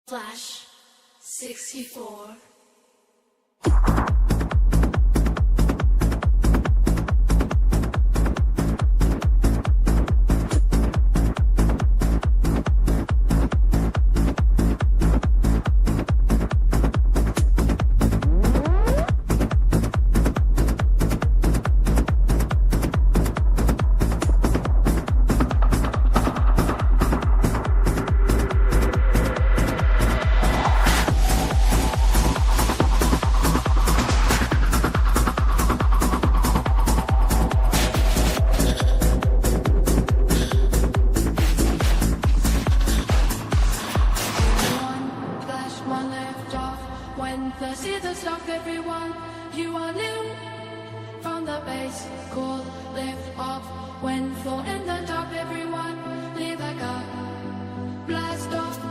Flash 64. When the seasons stop, everyone, you are new. From the base, cool, lift off. When full in the top, everyone, leave like a blast off.